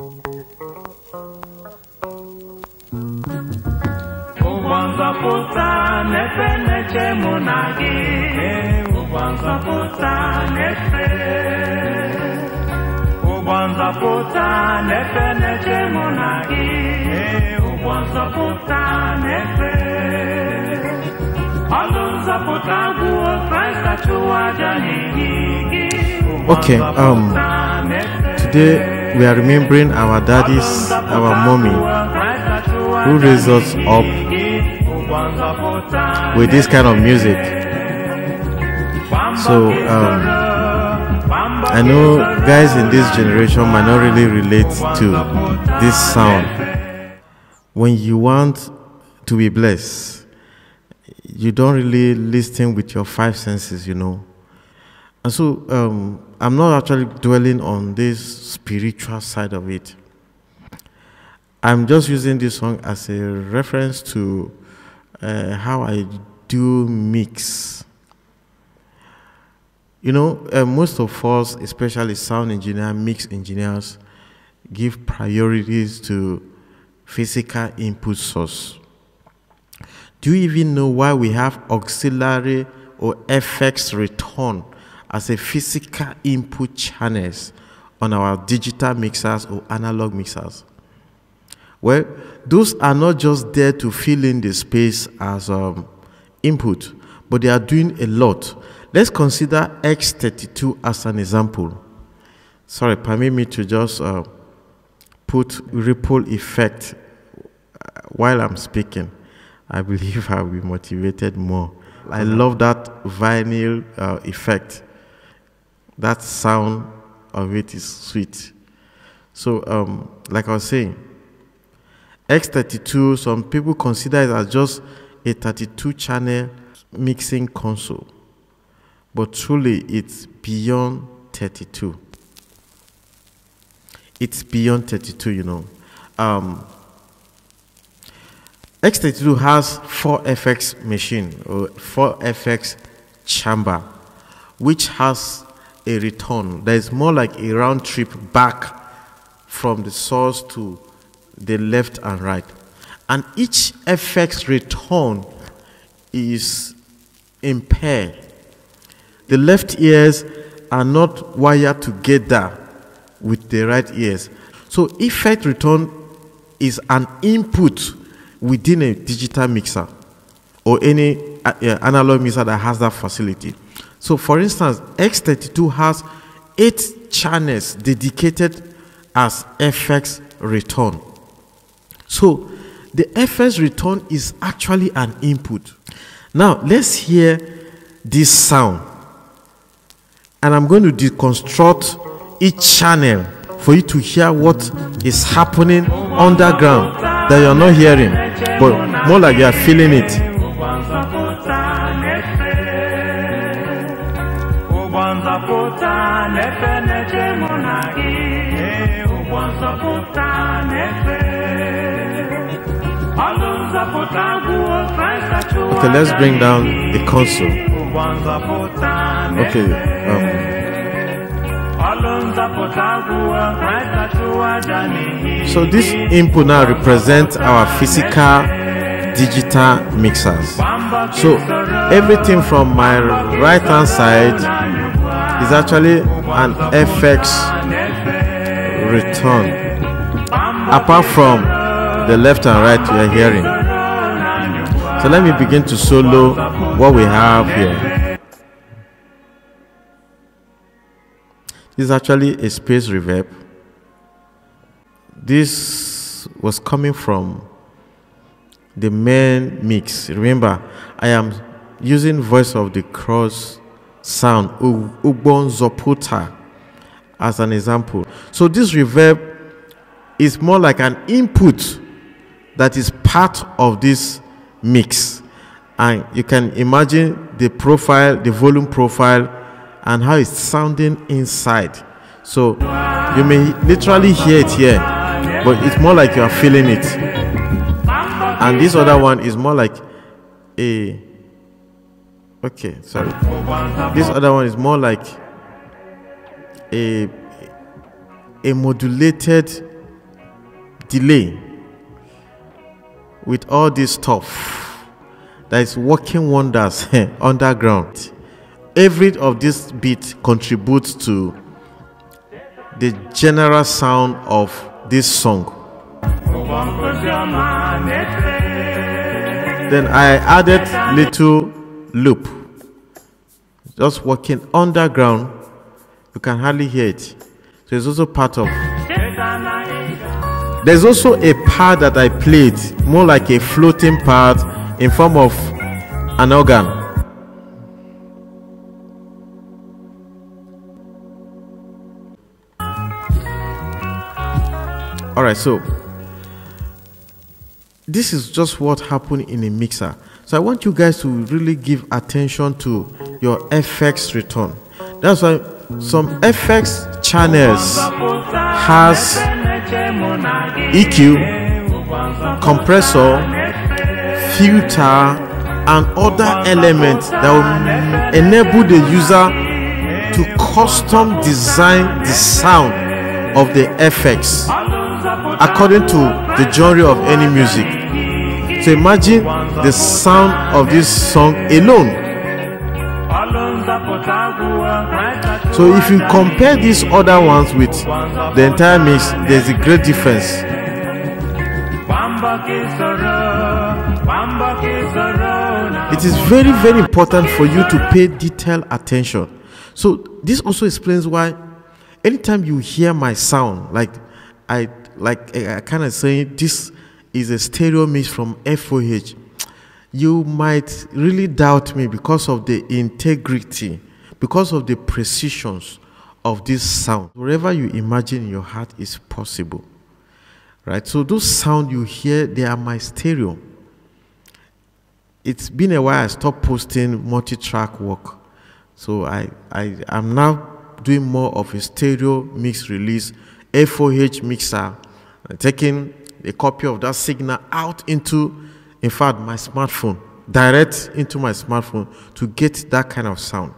Ugbo Nzoputa nefe neche munagi. Ugbo Nzoputa nefe. Ugbo Nzoputa nefe neche munagi. Ugbo Nzoputa nefe. Okay, today we are remembering our daddies, our mommy, who raised us up with this kind of music. So I know guys in this generation might not really relate to this sound. When you want to be blessed, you don't really listen with your five senses, you know. And so I'm not actually dwelling on this spiritual side of it. I'm just using this song as a reference to how I do mix. You know, most of us, especially sound engineers, mix engineers, give priorities to physical input source. Do you even know why we have auxiliary or FX return as a physical input channels on our digital mixers or analog mixers? Well, those are not just there to fill in the space as input, but they are doing a lot. Let's consider X32 as an example. Sorry, permit me to just put ripple effect while I'm speaking. I believe I'll be motivated more. I love that vinyl effect. That sound of it is sweet. So, like I was saying, X32, some people consider it as just a 32-channel mixing console. But truly, it's beyond 32. It's beyond 32, you know. X32 has 4FX machine or 4FX chamber, which has a return that is more like a round trip back from the source to the left and right. And each FX return is in pair. The left ears are not wired together with the right ears. So effect return is an input within a digital mixer or any analog mixer that has that facility. So for instance, X32 has 8 channels dedicated as FX return. So the FX return is actually an input. Now let's hear this sound. And I'm going to deconstruct each channel for you to hear what is happening underground that you're not hearing, but more like you're feeling it. Okay, let's bring down the console. Okay. So this input now represents our physical digital mixers. So everything from my right hand side is actually an FX return, apart from the left and right you are hearing. So let me begin to solo what we have here. This is actually a space reverb. This was coming from the main mix. Remember, I am using voice of the cross sound, Ugbo Nzoputa, as an example. So this reverb is more like an input that is part of this mix. And you can imagine the profile, the volume profile, and how it's sounding inside. So you may literally hear it here, but it's more like you are feeling it. And this other one is more like a, okay, sorry. This other one is more like a modulated delay with all this stuff that is working wonders underground. Every of this beat contributes to the general sound of this song. Then I added little loop, just working underground. You can hardly hear it. So it's also part of. There's also a part that I played, more like a floating part in form of an organ. All right, so this is just what happened in a mixer. So I want you guys to really give attention to your FX return. That's why some FX channels has EQ, compressor, filter, and other elements that will enable the user to custom design the sound of the FX according to the genre of any music. So imagine the sound of this song alone. So if you compare these other ones with the entire mix, there's a great difference. It is very, very important for you to pay detailed attention. So this also explains why anytime you hear my sound, I kind of saying this is a stereo mix from FOH, you might really doubt me because of the integrity, because of the precisions of this sound. Whatever you imagine in your heart is possible, right? So those sound you hear, they are my stereo. It's been a while I stopped posting multi-track work, so I'm now doing more of a stereo mix release, FOH mixer, taking a copy of that signal out into, in fact, my smartphone, direct into my smartphone to get that kind of sound.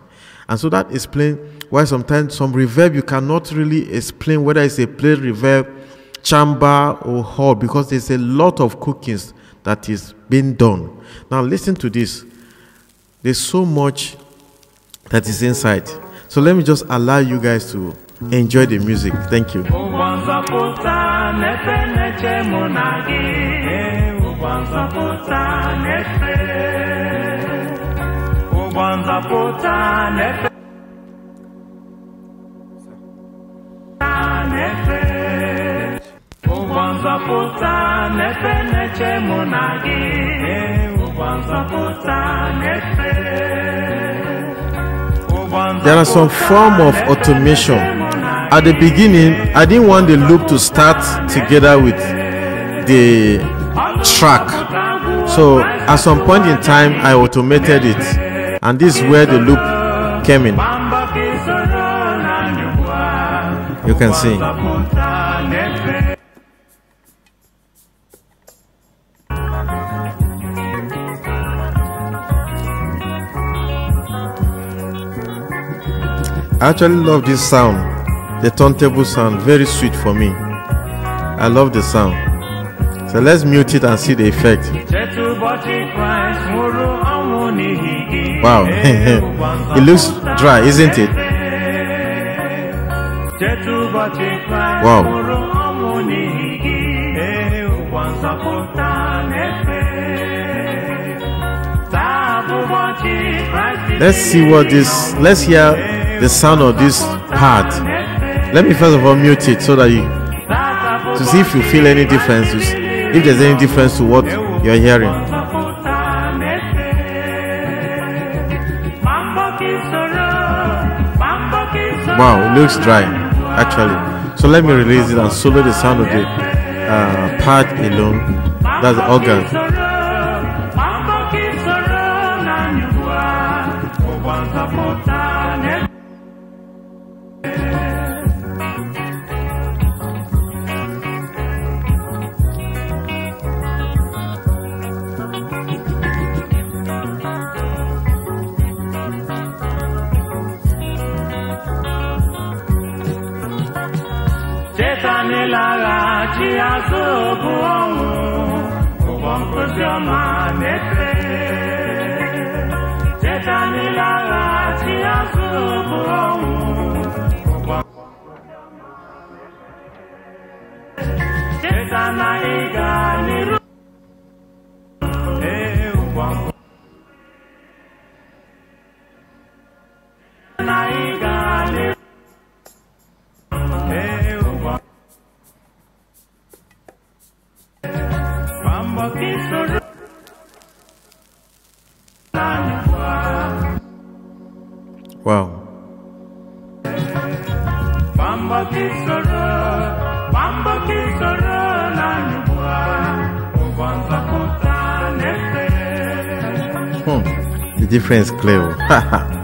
And so that explains why sometimes some reverb you cannot really explain whether it's a plate reverb, chamber, or hall, because there's a lot of cookings that is being done. Now listen to this. There's so much that is inside. So let me just allow you guys to enjoy the music. Thank you. There are some form of automation. At the beginning, I didn't want the loop to start together with the track. So at some point in time, I automated it. And this is where the loop came in. You can see. I actually love this sound, the turntable sound, very sweet for me. I love the sound. So let's mute it and see the effect. Wow, it looks dry, isn't it? Wow. Let's see what this, let's hear the sound of this part. Let me first of all mute it so that you, to see if you feel any difference, if there's any difference to what you're hearing. Wow, it looks dry actually. So let me release it and solo the sound of the part alone. That's the organ. chi azụ bụ ọnwụ ụgbọ nkuzi ọma na-efe cheta n'ịlagha chi azụ bụ ọnwụ ụgbọ cheta na ịga n'iru ụgbọ na ịga n'iru Wow. The difference clear.